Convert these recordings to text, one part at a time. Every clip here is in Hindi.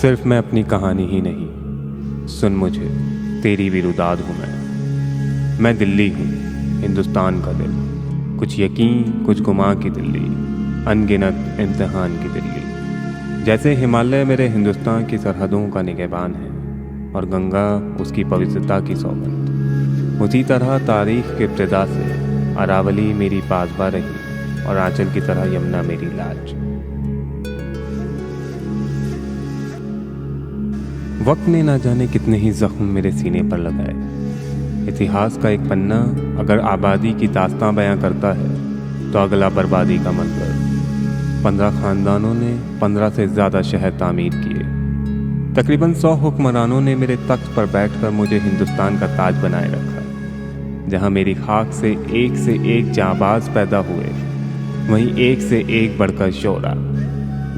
सिर्फ मैं अपनी कहानी ही नहीं, सुन मुझे, तेरी भी रुदाद हूँ मैं दिल्ली हूँ, हिंदुस्तान का दिल, कुछ यकीन कुछ गुमां की दिल्ली, अनगिनत इम्तिहान की दिल्ली। जैसे हिमालय मेरे हिंदुस्तान की सरहदों का निगहबान है और गंगा उसकी पवित्रता की सौगंध, उसी तरह तारीख के इब्तिदा से अरावली मेरी पासबा रही और आंचल की तरह यमुना मेरी लाज। वक्त ने ना जाने कितने ही जख्म मेरे सीने पर लगाए। इतिहास का एक पन्ना अगर आबादी की दास्तां बयां करता है तो अगला बर्बादी का मंजर। 15 खानदानों ने 15 से ज़्यादा शहर तामीर किए। तकरीबन 100 हुक्मरानों ने मेरे तख्त पर बैठकर मुझे हिंदुस्तान का ताज बनाए रखा। जहां मेरी खाक से एक जांबाज पैदा हुए, वहीं एक से एक बढ़कर शोरा,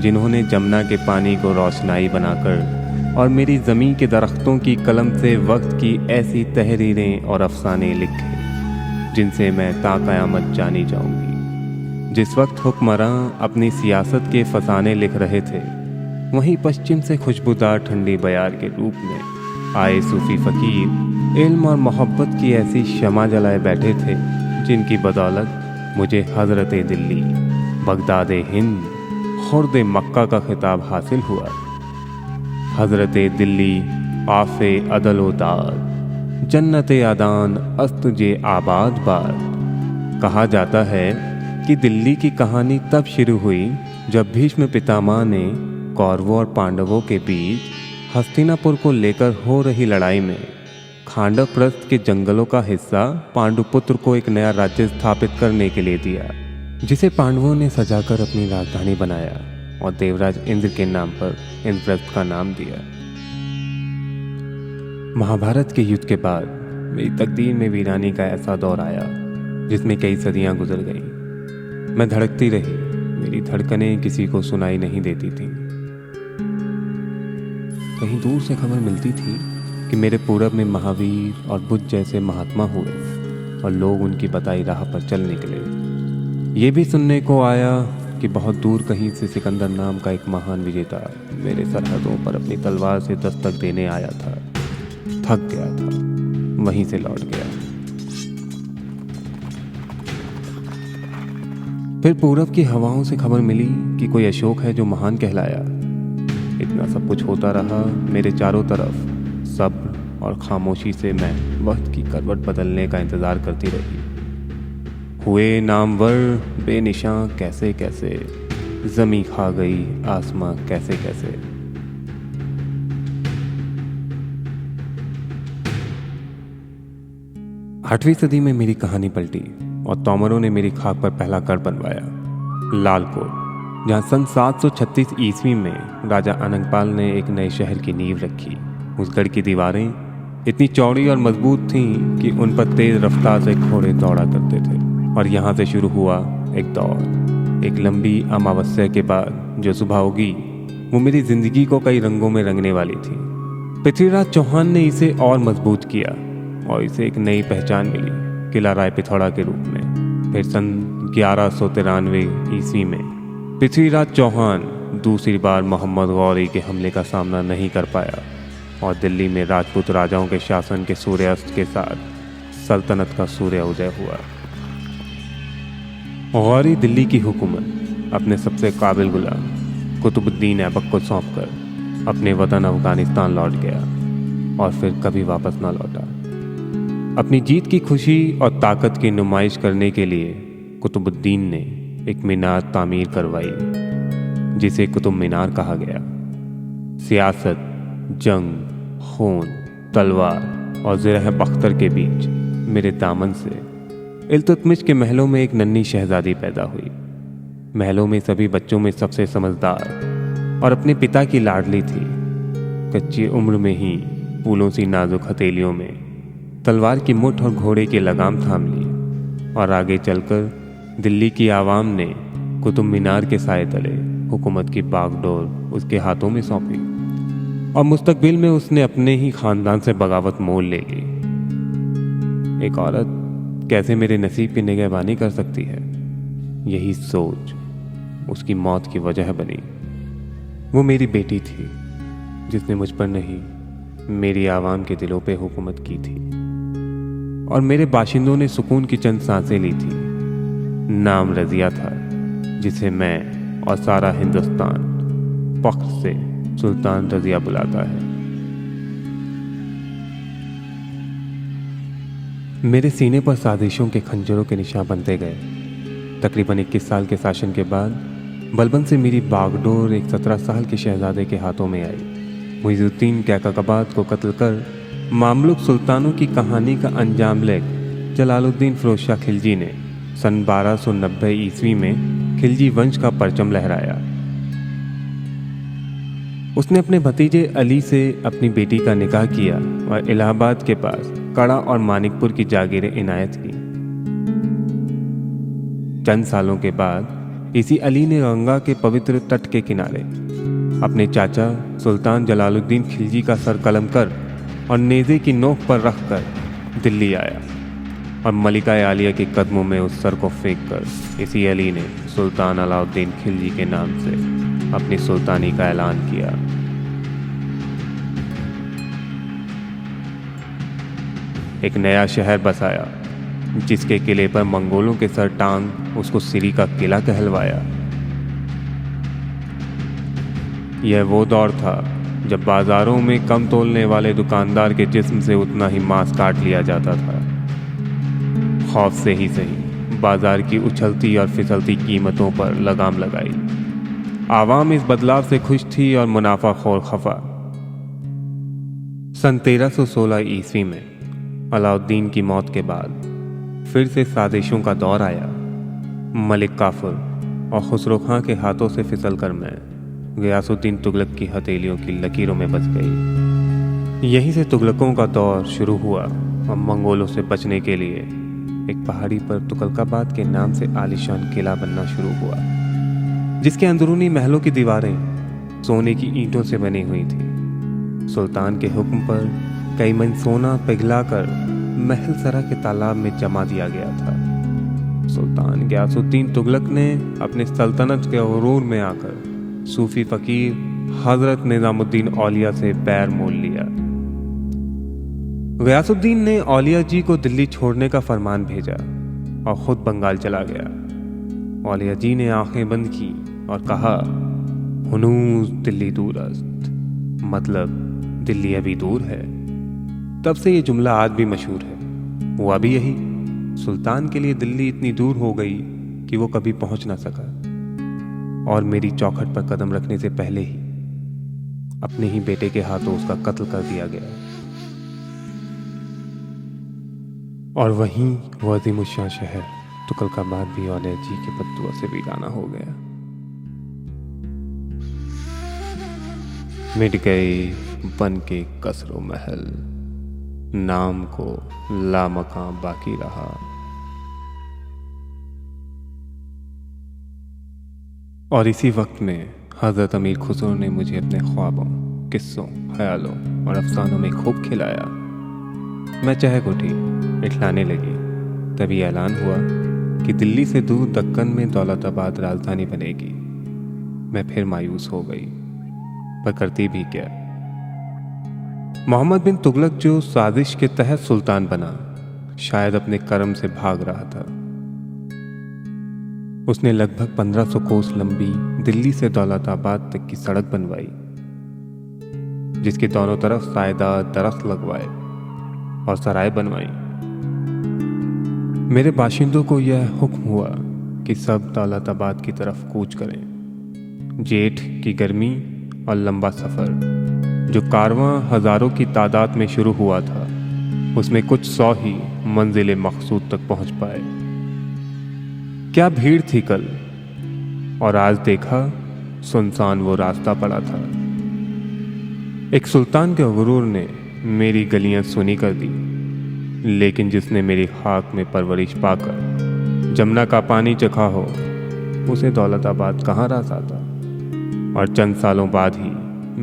जिन्होंने जमुना के पानी को रोशनाई बनाकर और मेरी ज़मीं के दरख्तों की कलम से वक्त की ऐसी तहरीरें और अफसाने लिखे जिनसे मैं ता क़यामत जानी जाऊंगी। जिस वक्त हुक्मरान अपनी सियासत के फसाने लिख रहे थे, वहीं पश्चिम से खुशबूदार ठंडी बयार के रूप में आए सूफ़ी फ़कीर इल्म और मोहब्बत की ऐसी शमा जलाए बैठे थे जिनकी बदौलत मुझे हज़रत दिल्ली, बगदाद हिंद, खुर्द मक्का का खिताब हासिल हुआ। हज़रत दिल्ली आफ़े अदल व दाद, जन्नत आदान अस्तुजे आबाद बाद। कहा जाता है कि दिल्ली की कहानी तब शुरू हुई जब भीष्म पितामह ने कौरवों और पांडवों के बीच हस्तिनापुर को लेकर हो रही लड़ाई में खांडव प्रस्थ के जंगलों का हिस्सा पांडुपुत्र को एक नया राज्य स्थापित करने के लिए दिया, जिसे पांडवों ने सजाकर अपनी राजधानी बनाया और देवराज इंद्र के नाम पर इंद्रप्रस्थ का नाम दिया। महाभारत के युद्ध के बाद मेरी तकदीर में वीरानी का ऐसा दौर आया जिसमें कई सदियां गुजर गईं। मैं धड़कती रही, मेरी धड़कनें किसी को सुनाई नहीं देती थीं। कहीं दूर से खबर मिलती थी कि मेरे पूरब में महावीर और बुद्ध जैसे महात्मा हुए और लोग उनकी बताई राह पर चल निकले। ये भी सुनने को आया कि बहुत दूर कहीं से सिकंदर नाम का एक महान विजेता मेरे सरहदों पर अपनी तलवार से दस्तक देने आया था। थक गया था, वहीं से लौट गया। फिर पूरब की हवाओं से खबर मिली कि कोई अशोक है जो महान कहलाया। इतना सब कुछ होता रहा मेरे चारों तरफ। सब्र और खामोशी से मैं वक्त की करवट बदलने का इंतजार करती रही। हुए नामवर बेनिशां कैसे कैसे, ज़मीं खा गई आसमां कैसे कैसे। आठवीं सदी में मेरी कहानी पलटी और तोमरों ने मेरी खाक पर पहला गढ़ बनवाया, लालकोट, जहां सन 736 ईस्वी में राजा अनंगपाल ने एक नए शहर की नींव रखी। उस गढ़ की दीवारें इतनी चौड़ी और मजबूत थीं कि उन पर तेज रफ्तार से घोड़े दौड़ा करते थे। और यहाँ से शुरू हुआ एक दौर। एक लंबी अमावस्या के बाद जो सुबह होगी वो मेरी जिंदगी को कई रंगों में रंगने वाली थी। पृथ्वीराज चौहान ने इसे और मजबूत किया और इसे एक नई पहचान मिली, किला राय पिथौरा के रूप में। फिर सन 1193 ईस्वी में पृथ्वीराज चौहान दूसरी बार मोहम्मद गौरी के हमले का सामना नहीं कर पाया और दिल्ली में राजपूत राजाओं के शासन के सूर्यास्त के साथ सल्तनत का सूर्य उदय हुआ। गौरी दिल्ली की हुकूमत अपने सबसे काबिल गुलाम कुतुबुद्दीन ऐबक को सौंपकर अपने वतन अफगानिस्तान लौट गया और फिर कभी वापस न लौटा। अपनी जीत की खुशी और ताकत की नुमाइश करने के लिए कुतुबुद्दीन ने एक मीनार तामीर करवाई जिसे कुतुब मीनार कहा गया। सियासत, जंग, खून, तलवार और ज़रह बख्तर के बीच मेरे दामन से इल्तुतमिश के महलों में एक नन्ही शहजादी पैदा हुई। महलों में सभी बच्चों में सबसे समझदार और अपने पिता की लाडली थी। कच्ची उम्र में ही फूलों सी नाजुक हथेलियों में तलवार की मुठ और घोड़े की लगाम थाम ली और आगे चलकर दिल्ली की आवाम ने कुतुब मीनार के साए तले हुकूमत की बागडोर उसके हाथों में सौंपी और मुस्तकबिल में उसने अपने ही खानदान से बगावत मोल ले ली। एक औरत कैसे मेरे नसीब की निगहबानी कर सकती है, यही सोच उसकी मौत की वजह बनी। वो मेरी बेटी थी, जिसने मुझ पर नहीं, मेरी आवाम के दिलों पे हुकूमत की थी और मेरे बाशिंदों ने सुकून की चंद सांसें ली थी। नाम रज़िया था, जिसे मैं और सारा हिंदुस्तान फख्र से सुल्तान रज़िया बुलाता है। मेरे सीने पर साजिशों के खंजरों के निशान बनते गए। तकरीबन 21 साल के शासन के बाद बलबन से मेरी बागडोर एक 17 साल के शहजादे के हाथों में आई। मुइज़ुद्दीन कैकाबाद को कत्ल कर मामलुक सुल्तानों की कहानी का अंजाम ले जलालुद्दीन फिरोज शाह खिलजी ने सन 1290 ईस्वी में खिलजी वंश का परचम लहराया। उसने अपने भतीजे अली से अपनी बेटी का निकाह किया और इलाहाबाद के पास कड़ा और मानिकपुर की जागीरें इनायत की। चंद सालों के बाद इसी अली ने गंगा के पवित्र तट के किनारे अपने चाचा सुल्तान जलालुद्दीन खिलजी का सर कलम कर और नेज़े की नोक पर रखकर दिल्ली आया और मलिका आलिया के कदमों में उस सर को फेंक कर इसी अली ने सुल्तान अलाउद्दीन खिलजी के नाम से अपनी सुल्तानी का ऐलान किया। एक नया शहर बसाया, जिसके किले पर मंगोलों के सर टांग उसको सिरी का किला कहलवाया। यह वो दौर था जब बाजारों में कम तोलने वाले दुकानदार के जिस्म से उतना ही मांस काट लिया जाता था। खौफ से ही सही बाजार की उछलती और फिसलती कीमतों पर लगाम लगाई। आवाम इस बदलाव से खुश थी और मुनाफाखोर खफा। सन 1316 ईस्वी में अलाउद्दीन की मौत के बाद फिर से साजिशों का दौर आया। मलिक काफर और खुसरो खां के हाथों से फिसलकर मैं गयासुद्दीन तुगलक की हथेलियों की लकीरों में बच गई। यहीं से तुगलकों का दौर शुरू हुआ और मंगोलों से बचने के लिए एक पहाड़ी पर तुगलकाबाद के नाम से आलीशान किला बनना शुरू हुआ, जिसके अंदरूनी महलों की दीवारें सोने की ईंटों से बनी हुई थी। सुल्तान के हुक्म पर कई मन सोना पिघलाकर महल सरा के तालाब में जमा दिया गया था। सुल्तान गयासुद्दीन तुगलक ने अपने सल्तनत के गुरूर में आकर सूफी फकीर हजरत निजामुद्दीन औलिया से पैर मोल लिया। गयासुद्दीन ने औलिया जी को दिल्ली छोड़ने का फरमान भेजा और खुद बंगाल चला गया। औलिया जी ने आंखें बंद की और कहा, हुनूज दिल्ली दूरस्त, मतलब दिल्ली अभी दूर है। तब से ये जुमला आज भी मशहूर है। हुआ भी यही, सुल्तान के लिए दिल्ली इतनी दूर हो गई कि वो कभी पहुंच ना सका और मेरी चौखट पर कदम रखने से पहले ही अपने ही बेटे के हाथों उसका कत्ल कर दिया गया। और वहीं वो अज़ीमुश्शान शहर तुगलकाबाद भी औलिया जी के बद्दुआ से वीराना हो गया। मिट गए बन के कसरो महल, नाम को लामकां बाकी रहा। और इसी वक्त में हज़रत अमीर खुसरो ने मुझे अपने ख्वाबों, किस्सों, ख्यालों और अफसानों में खूब खिलाया। मैं चहक उठी, इठलाने लगी। तभी ऐलान हुआ कि दिल्ली से दूर दक्कन में दौलताबाद राजधानी बनेगी। मैं फिर मायूस हो गई, पर करती भी क्या। मोहम्मद बिन तुगलक जो साजिश के तहत सुल्तान बना, शायद अपने कर्म से भाग रहा था। उसने लगभग 1500 कोस लंबी दिल्ली से दौलताबाद तक की सड़क बनवाई, जिसके दोनों तरफ सायेदार दरख्त लगवाए और सराय बनवाई। मेरे बाशिंदों को यह हुक्म हुआ कि सब दौलताबाद की तरफ कूच करें। जेठ की गर्मी और लंबा सफ़र, जो कारवां हज़ारों की तादाद में शुरू हुआ था, उसमें कुछ 100 ही मंजिल मकसूद तक पहुंच पाए। क्या भीड़ थी कल, और आज देखा सुनसान वो रास्ता पड़ा था। एक सुल्तान के गुरूर ने मेरी गलियां सुनी कर दी, लेकिन जिसने मेरी खाक में परवरिश पाकर जमुना का पानी चखा हो, उसे दौलताबाद कहाँ रास आता। और चंद सालों बाद ही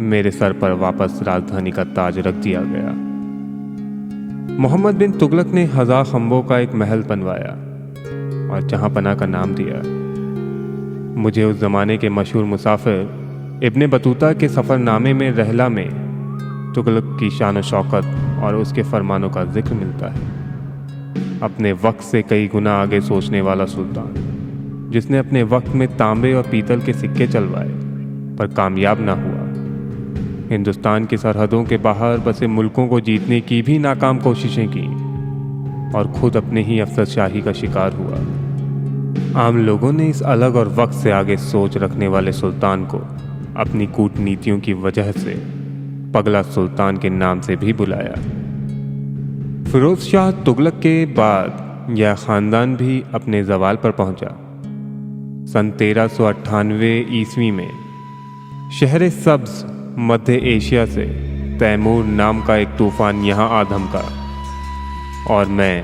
मेरे सर पर वापस राजधानी का ताज रख दिया गया। मोहम्मद बिन तुगलक ने 1000 खंभों का एक महल बनवाया और जहां पना का नाम दिया। मुझे उस जमाने के मशहूर मुसाफिर इब्ने बतूता के सफ़रनामे में रहला में तुगलक की शान व शौकत और उसके फरमानों का जिक्र मिलता है। अपने वक्त से कई गुना आगे सोचने वाला सुल्तान, जिसने अपने वक्त में तांबे और पीतल के सिक्के चलवाए पर कामयाब ना हुआ, हिंदुस्तान की सरहदों के बाहर बसे मुल्कों को जीतने की भी नाकाम कोशिशें की और खुद अपने ही अफसरशाही का शिकार हुआ। आम लोगों ने इस अलग और वक्त से आगे सोच रखने वाले सुल्तान को अपनी कूटनीतियों की वजह से पगला सुल्तान के नाम से भी बुलाया। फिरोज शाह तुगलक के बाद यह ख़ानदान भी अपने ज़वाल पर पहुंचा। सन 1398 ईस्वी में शहर सब्ज़ मध्य एशिया से तैमूर नाम का एक तूफ़ान यहाँ आ धमका और मैं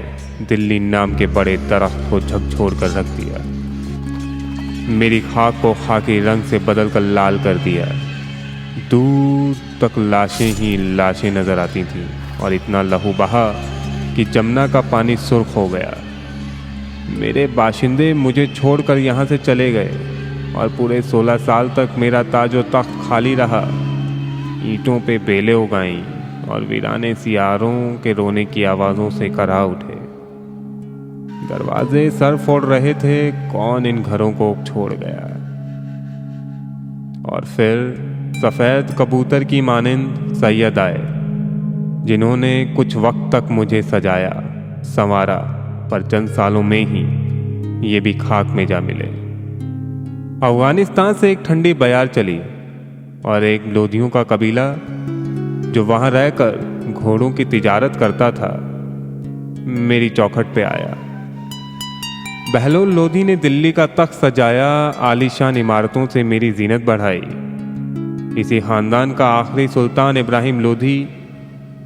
दिल्ली नाम के बड़े दरख्त को झकझोर कर रख दिया। मेरी खाक को खाकी रंग से बदल कर लाल कर दिया। दूर तक लाशें ही लाशें नज़र आती थीं और इतना लहू बहा कि जमुना का पानी सुर्ख हो गया। मेरे बाशिंदे मुझे छोड़कर यहाँ से चले गए और पूरे 16 साल तक मेरा ताज व तख्त खाली रहा। ईंटों पे बेलें उगाईं और वीराने सियारों के रोने की आवाज़ों से करा उठे। दरवाजे सर फोड़ रहे थे, कौन इन घरों को छोड़ गया। और फिर सफ़ेद कबूतर की मानिंद सैयद आए, जिन्होंने कुछ वक्त तक मुझे सजाया संवारा, पर चंद सालों में ही ये भी खाक में जा मिले। अफगानिस्तान से एक ठंडी बयार चली और एक लोधियों का कबीला जो वहाँ रहकर घोड़ों की तिजारत करता था, मेरी चौखट पे आया। बहलोल लोधी ने दिल्ली का तख्त सजाया, आलीशान इमारतों से मेरी जीनत बढ़ाई। इसी ख़ानदान का आखिरी सुल्तान इब्राहिम लोधी,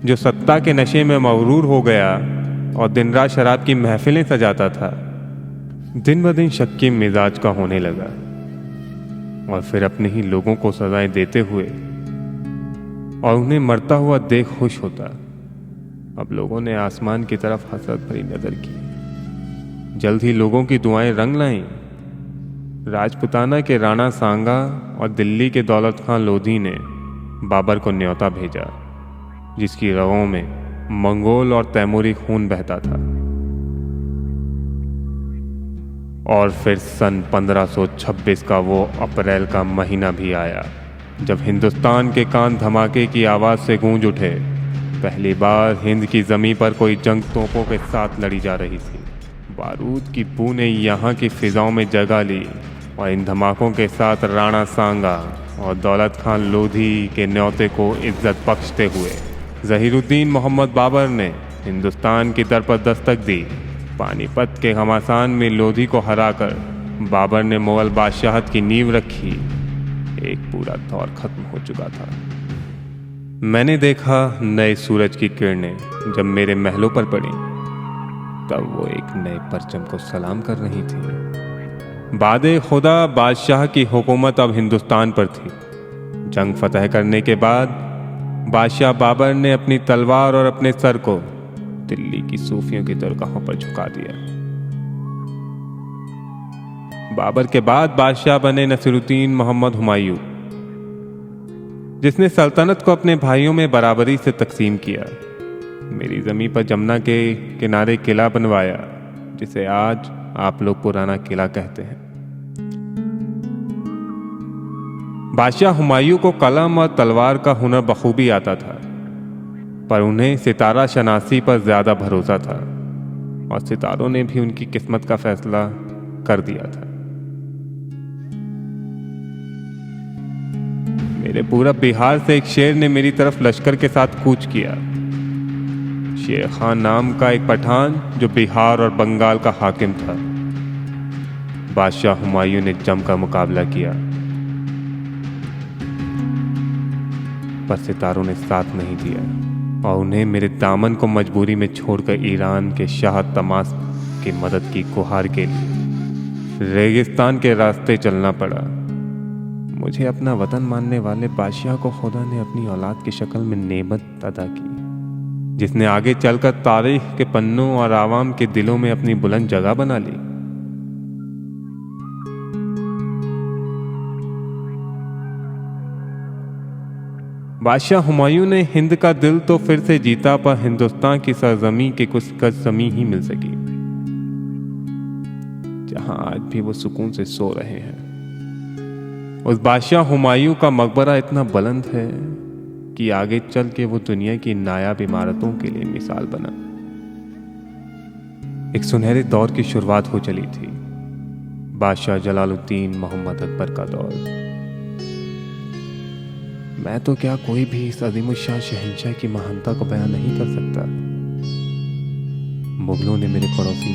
जो सत्ता के नशे में मगरूर हो गया और दिन रात शराब की महफिलें सजाता था, दिन ब दिन शक्की मिजाज का होने लगा और फिर अपने ही लोगों को सजाएं देते हुए और उन्हें मरता हुआ देख खुश होता। अब लोगों ने आसमान की तरफ हसरत भरी नज़र की। जल्द ही लोगों की दुआएं रंग लाईं। राजपुताना के राणा सांगा और दिल्ली के दौलत खान लोधी ने बाबर को न्योता भेजा, जिसकी रगों में मंगोल और तैमूरी खून बहता था। और फिर सन 1526 का वो अप्रैल का महीना भी आया, जब हिंदुस्तान के कान धमाके की आवाज़ से गूंज उठे। पहली बार हिंद की ज़मीं पर कोई जंग तोपों के साथ लड़ी जा रही थी। बारूद की बू ने यहाँ की फ़िज़ाओं में जगह ली और इन धमाकों के साथ राणा सांगा और दौलत खान लोधी के न्योते को इज्जत बख्शते हुए ज़हीरुद्दीन मोहम्मद बाबर ने हिंदुस्तान की दर पर दस्तक दी। पानीपत के घमासान में लोधी को हराकर बाबर ने मुग़ल बादशाहत की नींव रखी। एक पूरा दौर ख़त्म हो चुका था। मैंने देखा नए सूरज की किरणें जब मेरे महलों पर पड़ी, तब वो एक नए परचम को सलाम कर रही थी। बादे खुदा बादशाह की हुकूमत अब हिंदुस्तान पर थी। जंग फतह करने के बाद बादशाह बाबर ने अपनी तलवार और अपने सर को दिल्ली की सूफियों की दरगाहों पर झुका दिया। बाबर के बाद बादशाह बने नसीरुद्दीन मोहम्मद हुमायूं, जिसने सल्तनत को अपने भाइयों में बराबरी से तकसीम किया। मेरी ज़मीन पर जमुना के किनारे किला बनवाया, जिसे आज आप लोग पुराना किला कहते हैं। बादशाह हुमायूं को कलम और तलवार का हुनर बखूबी आता था, पर उन्हें सितारा शनासी पर ज़्यादा भरोसा था और सितारों ने भी उनकी किस्मत का फैसला कर दिया था। मेरे पूरब बिहार से एक शेर ने मेरी तरफ लश्कर के साथ कूच किया। शेर खान नाम का एक पठान, जो बिहार और बंगाल का हाकिम था। बादशाह हुमायूं ने जमकर मुकाबला किया, पर सितारों ने साथ नहीं दिया और उन्हें मेरे दामन को मजबूरी में छोड़कर ईरान के शाह तमास की मदद की गुहार के लिए रेगिस्तान के रास्ते चलना पड़ा। मुझे अपना वतन मानने वाले बादशाह को खुदा ने अपनी औलाद की शक्ल में नेमत अदा की, जिसने आगे चलकर तारीख के पन्नों और आवाम के दिलों में अपनी बुलंद जगह बना ली। बादशाह हुमायूं ने हिंद का दिल तो फिर से जीता, पर हिंदुस्तान की सरजमी के कुछ गज जमी ही मिल सकी जहां आज भी वो सुकून से सो रहे हैं। उस बादशाह हुमायूं का मकबरा इतना बुलंद है कि आगे चल के वो दुनिया की नायाब इमारतों के लिए मिसाल बना। एक सुनहरे दौर की शुरुआत हो चली थी, बादशाह जलालुद्दीन मोहम्मद अकबर का दौर। मैं तो क्या कोई भी इस अज़ीमुश्शान शहंशाह की महानता को बयान नहीं कर सकता। मुगलों ने मेरे पड़ोसी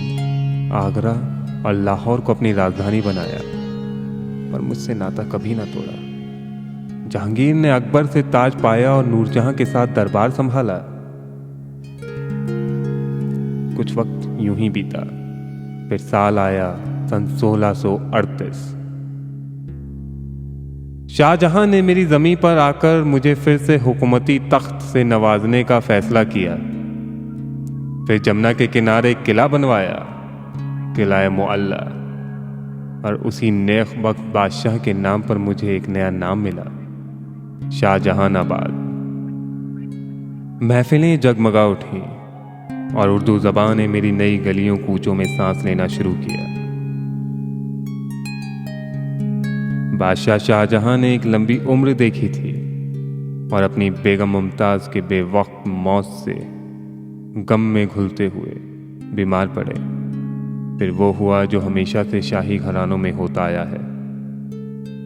आगरा और लाहौर को अपनी राजधानी बनाया, पर मुझसे नाता कभी ना तोड़ा। जहांगीर ने अकबर से ताज पाया और नूरजहां के साथ दरबार संभाला। कुछ वक्त यूं ही बीता, फिर साल आया सन 1638। शाहजहां ने मेरी ज़मीं पर आकर मुझे फिर से हुकूमती तख्त से नवाजने का फैसला किया। फिर जमुना के किनारे एक किला बनवाया, किला मुअल्ला, और उसी नेक वक्त बादशाह के नाम पर मुझे एक नया नाम मिला, शाहजहानाबाद। महफिलें जगमगा उठी और उर्दू ज़बान ने मेरी नई गलियों कूचों में सांस लेना शुरू किया। बादशाह शाहजहां ने एक लंबी उम्र देखी थी और अपनी बेगम मुमताज़ के बेवक्त मौत से गम में घुलते हुए बीमार पड़े। फिर वो हुआ जो हमेशा से शाही घरानों में होता आया है।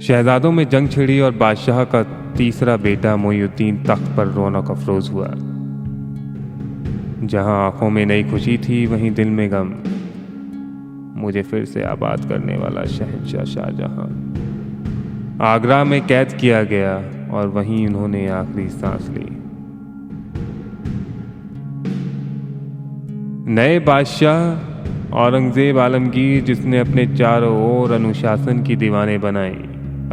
शहजादों में जंग छिड़ी और बादशाह का तीसरा बेटा मोइनुद्दीन तख्त पर रौनक अफरोज हुआ। जहां आंखों में नई खुशी थी, वहीं दिल में गम। मुझे फिर से आबाद करने वाला शहंशाह शाहजहां आगरा में कैद किया गया और वहीं उन्होंने आखिरी सांस ली। नए बादशाह औरंगजेब आलमगीर, जिसने अपने चारों ओर अनुशासन की दीवानें बनाई,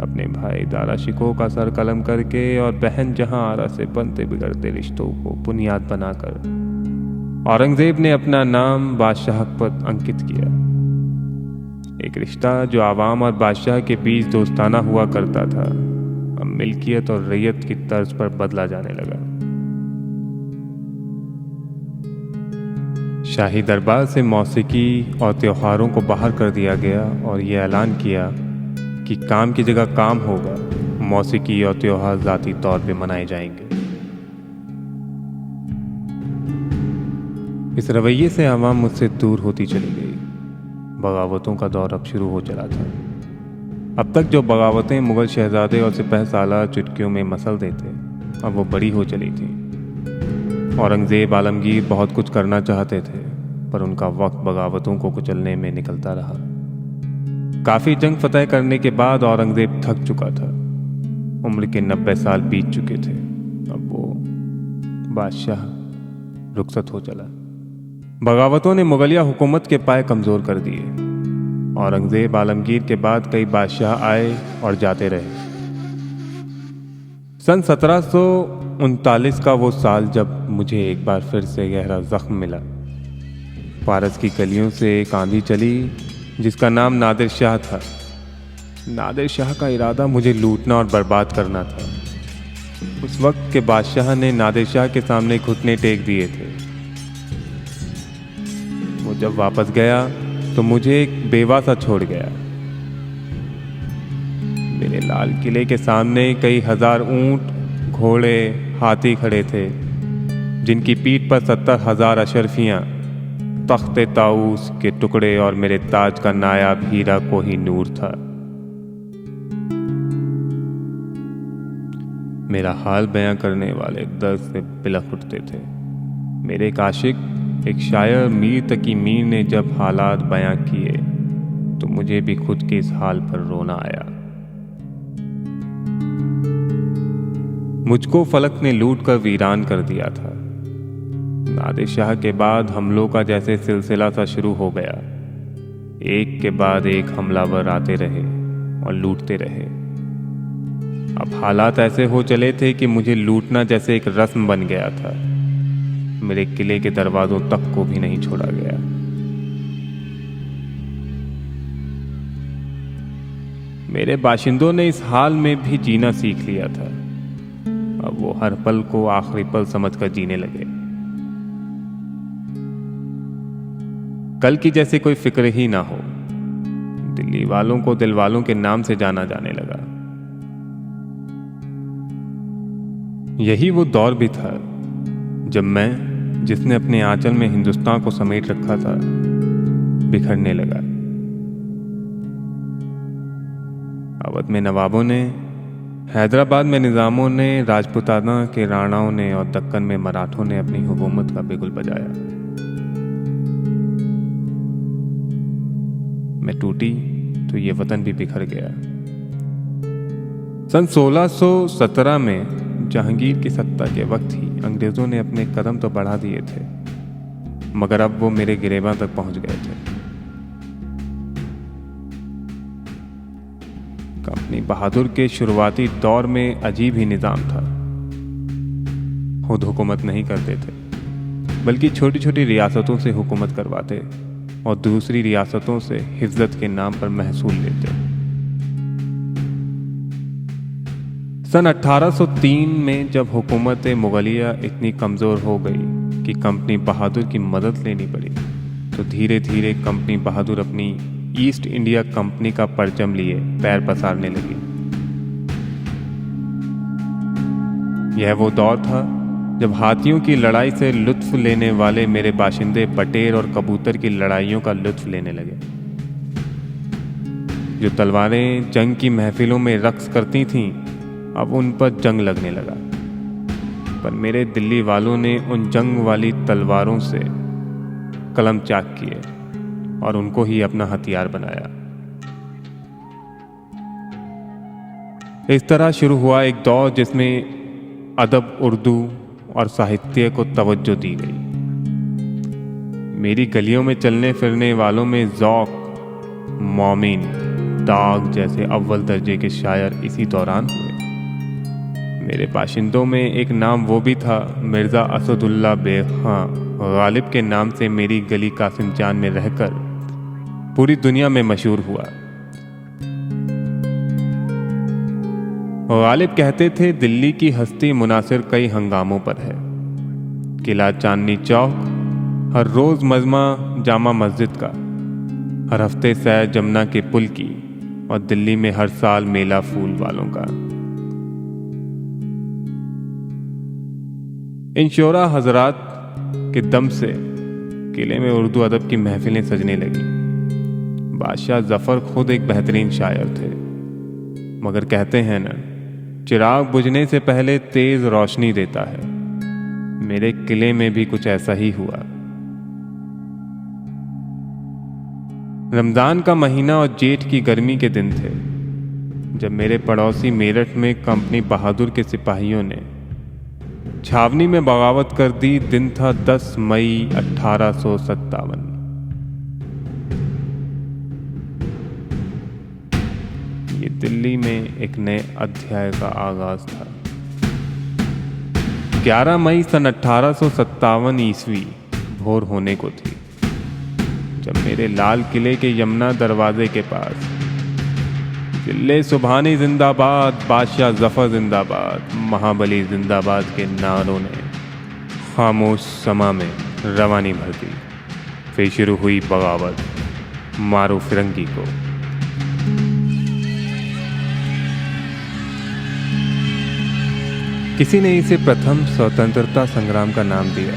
अपने भाई दारा शिकोह का सर कलम करके और बहन जहां आरा से बनते बिगड़ते रिश्तों को बुनियाद बनाकर औरंगजेब ने अपना नाम बादशाह पर अंकित किया। एक रिश्ता जो आवाम और बादशाह के बीच दोस्ताना हुआ करता था, अब मिल्कियत और रैयत की तर्ज पर बदला जाने लगा। शाही दरबार से मौसीकी और त्योहारों को बाहर कर दिया गया और ये ऐलान किया कि काम की जगह काम होगा, मौसीकी और त्योहार ज़ाती तौर पे मनाए जाएंगे। इस रवैये से आवाम मुझसे दूर होती चली गई। बगावतों का दौर अब शुरू हो चला था। अब तक जो बगावतें मुगल शहजादे और सिपह सालार चुटकियों में मसल देते, अब वो बड़ी हो चली थी। औरंगजेब आलमगीर बहुत कुछ करना चाहते थे, पर उनका वक्त बगावतों को कुचलने में निकलता रहा। काफ़ी जंग फतह करने के बाद औरंगजेब थक चुका था। उम्र के 90 साल बीत चुके थे। अब वो बादशाह रुखसत हो चला। बगावतों ने मुगलिया हुकूमत के पाए कमज़ोर कर दिए। औरंगजेब आलमगीर के बाद कई बादशाह आए और जाते रहे। सन 1739 का वो साल जब मुझे एक बार फिर से गहरा जख्म मिला। फारस की गलियों से एक आंधी चली जिसका नाम नादिर शाह था। नादिर शाह का इरादा मुझे लूटना और बर्बाद करना था। उस वक्त के बादशाह ने नादिर शाह के सामने घुटने टेक दिए थे। वो जब वापस गया तो मुझे एक बेवा सा छोड़ गया। मेरे लाल किले के सामने कई हजार ऊंट, घोड़े, हाथी खड़े थे, जिनकी पीठ पर 70,000 अशरफियां, तख्ते ताऊस के टुकड़े और मेरे ताज का नायाब हीरा कोहिनूर था। मेरा हाल बयां करने वाले दर्द से बिलख उठते थे। मेरे एक आशिक, एक शायर मीर तकी मीर ने जब हालात बयां किए तो मुझे भी खुद के इस हाल पर रोना आया। मुझको फलक ने लूट कर वीरान कर दिया था। नादिर शाह के बाद हमलों का जैसे सिलसिला सा शुरू हो गया। एक के बाद एक हमलावर आते रहे और लूटते रहे। अब हालात ऐसे हो चले थे कि मुझे लूटना जैसे एक रस्म बन गया था। मेरे किले के दरवाजों तक को भी नहीं छोड़ा गया। मेरे बाशिंदों ने इस हाल में भी जीना सीख लिया था। अब वो हर पल को आखिरी पल समझकर जीने लगे। कल की जैसे कोई फिक्र ही ना हो। दिल्ली वालों को दिल वालों के नाम से जाना जाने लगा। यही वो दौर भी था जब मैं, जिसने अपने आंचल में हिंदुस्तान को समेट रखा था, बिखरने लगा। अवध में नवाबों ने, हैदराबाद में निजामों ने, राजपूताना के राणाओं ने और दक्कन में मराठों ने अपनी हुकूमत का बिगुल बजाया। मैं टूटी तो ये वतन भी बिखर गया। सन 1617 में जहांगीर की सत्ता के वक्त ही अंग्रेजों ने अपने कदम तो बढ़ा दिए थे, मगर अब वो मेरे गिरेबां तक पहुंच गए थे। कंपनी बहादुर के शुरुआती दौर में अजीब ही निजाम था। खुद हुकूमत नहीं करते थे, बल्कि छोटी छोटी रियासतों से हुकूमत करवाते और दूसरी रियासतों से हिफ्जत के नाम पर महसूल लेते। सन 1803 में जब हुकूमत मुगलिया इतनी कमज़ोर हो गई कि कंपनी बहादुर की मदद लेनी पड़ी, तो धीरे धीरे कंपनी बहादुर अपनी ईस्ट इंडिया कंपनी का परचम लिए पैर पसारने लगी। यह वो दौर था जब हाथियों की लड़ाई से लुत्फ लेने वाले मेरे बाशिंदे बटेर और कबूतर की लड़ाइयों का लुत्फ लेने लगे। जो तलवारें जंग की महफिलों में रक्स करती थीं, अब उन पर जंग लगने लगा। पर मेरे दिल्ली वालों ने उन जंग वाली तलवारों से कलम चाक किए और उनको ही अपना हथियार बनाया। इस तरह शुरू हुआ एक दौर जिसमें अदब, उर्दू और साहित्य को तवज्जो दी गई। मेरी गलियों में चलने फिरने वालों में ज़ौक़, मोमिन, दाग जैसे अव्वल दर्जे के शायर इसी दौरान हुए। मेरे बाशिंदों में एक नाम वो भी था, मिर्ज़ा असदुल्ला बेग खां, गालिब के नाम से मेरी गली कासिम जान में रहकर पूरी दुनिया में मशहूर हुआ। गालिब कहते थे, दिल्ली की हस्ती मुनासिर कई हंगामों पर है। किला चांदनी चौक, हर रोज़ मजमा जामा मस्जिद का, हर हफ्ते सैर जमुना के पुल की, और दिल्ली में हर साल मेला फूल वालों का। इन शोरा हजरात के दम से किले में उर्दू अदब की महफिलें सजने लगी। बादशाह जफ़र खुद एक बेहतरीन शायर थे, मगर कहते हैं ना, चिराग बुझने से पहले तेज रोशनी देता है। मेरे किले में भी कुछ ऐसा ही हुआ। रमज़ान का महीना और जेठ की गर्मी के दिन थे जब मेरे पड़ोसी मेरठ में कंपनी बहादुर के सिपाहियों ने छावनी में बगावत कर दी। दिन था 10 मई 1857। ये दिल्ली में एक नए अध्याय का आगाज था। 11 मई सन 1857 ईस्वी भोर होने को थी जब मेरे लाल किले के यमुना दरवाजे के पास दिल्ली सुबहानी जिंदाबाद, बादशाह जफर जिंदाबाद, महाबली जिंदाबाद के नारों ने खामोश समा में रवानी भर दी। फिर शुरू हुई बगावत, मारो फिरंगी को। किसी ने इसे प्रथम स्वतंत्रता संग्राम का नाम दिया,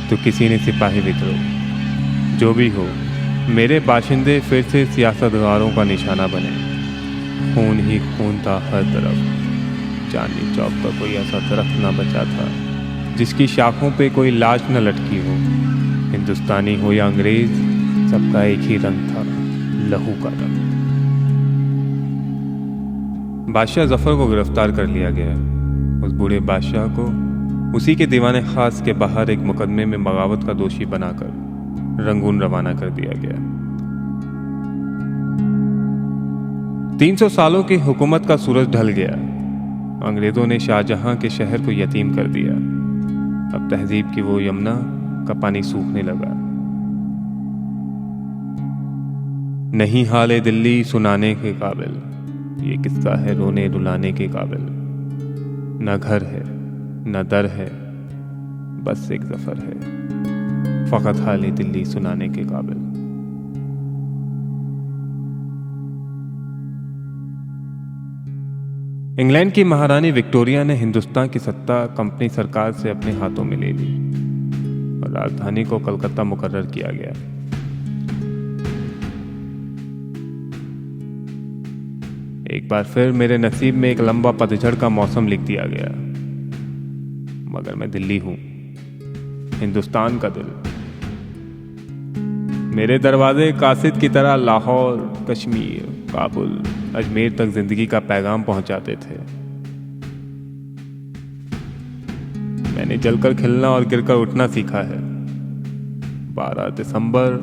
तो किसी ने सिपाही विद्रोह। जो भी हो, मेरे बाशिंदे फिर से सियासतगारों का निशाना बने। खून ही खून था हर तरफ। चांदनी चौक पर कोई ऐसा दरख्त ना बचा था जिसकी शाखों पे कोई लाश न लटकी हो। हिंदुस्तानी हो या अंग्रेज, सबका एक ही रंग था, लहू का रंग। बादशाह जफर को गिरफ्तार कर लिया गया। उस बूढ़े बादशाह को उसी के दीवाने खास के बाहर एक मुकदमे में बगावत का दोषी बनाकर रंगून रवाना कर दिया गया। 300 सालों की हुकूमत का सूरज ढल गया। अंग्रेजों ने शाहजहां के शहर को यतीम कर दिया। अब तहजीब की वो यमुना का पानी सूखने लगा। नहीं हाले दिल्ली सुनाने के काबिल, ये किस्सा है रोने रुलाने के काबिल। न घर है न दर है, बस एक ज़फ़र है फ़कत हाल दिल्ली सुनाने के काबिल। इंग्लैंड की महारानी विक्टोरिया ने हिंदुस्तान की सत्ता कंपनी सरकार से अपने हाथों में ले ली और राजधानी को कलकत्ता मुकर्रर किया गया। एक बार फिर मेरे नसीब में एक लंबा पतझड़ का मौसम लिख दिया गया, मगर मैं दिल्ली हूं, हिंदुस्तान का दिल। मेरे दरवाजे कासिद की तरह लाहौर, कश्मीर, काबुल, अजमेर तक जिंदगी का पैगाम पहुंचाते थे। मैंने जलकर खिलना और गिरकर उठना सीखा है। 12 दिसंबर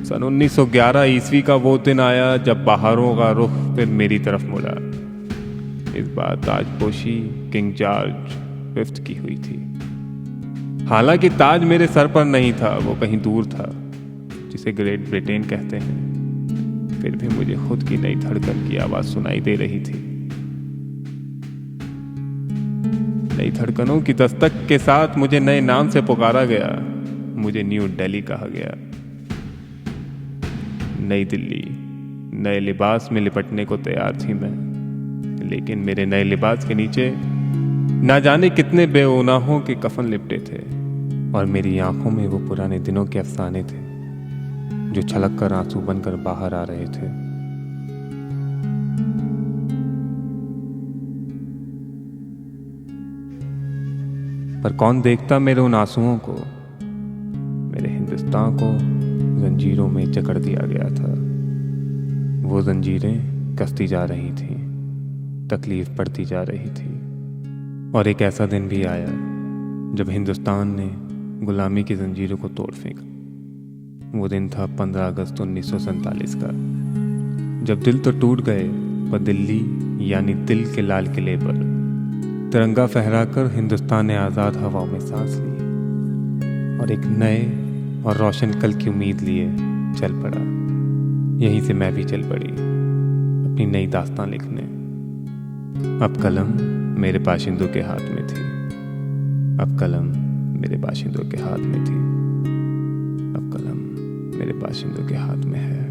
सन 1911 ईस्वी का वो दिन आया जब बहारों का रुख फिर मेरी तरफ मुड़ा। इस बार ताजपोशी किंग जॉर्ज 5 की हुई थी। हालांकि ताज मेरे सर पर नहीं था, वो कहीं दूर था, जिसे ग्रेट ब्रिटेन कहते हैं। फिर भी मुझे खुद की नई धड़कन की आवाज सुनाई दे रही थी। नई धड़कनों की दस्तक के साथ मुझे नए नाम से पुकारा गया। मुझे न्यू दिल्ली कहा गया। नई दिल्ली नए लिबास में लिपटने को तैयार थी मैं, लेकिन मेरे नए लिबास के नीचे ना जाने कितने बेगुनाहों के कफन लिपटे थे और मेरी आंखों में वो पुराने दिनों के अफसाने थे जो छलक कर आंसू बनकर बाहर आ रहे थे। पर कौन देखता मेरे उन आंसुओं को। मेरे हिंदुस्तान को जंजीरों में जकड़ दिया गया था। वो जंजीरें कसती जा रही थीं, तकलीफ बढ़ती जा रही थी। और एक ऐसा दिन भी आया जब हिंदुस्तान ने गुलामी की जंजीरों को तोड़ फेंका। वो दिन था 15 अगस्त 1947 का, जब दिल तो टूट गए पर दिल्ली यानी दिल के लाल किले पर तिरंगा फहराकर हिंदुस्तान ने आज़ाद हवाओं में सांस ली और एक नए और रोशन कल की उम्मीद लिए चल पड़ा। यहीं से मैं भी चल पड़ी अपनी नई दास्तां लिखने। अब कलम मेरे बाशिंदों के हाथ में थी। अब कलम मेरे बाशिंदों के हाथ में थी। अब कलम मेरे बाशिंदों के हाथ में है।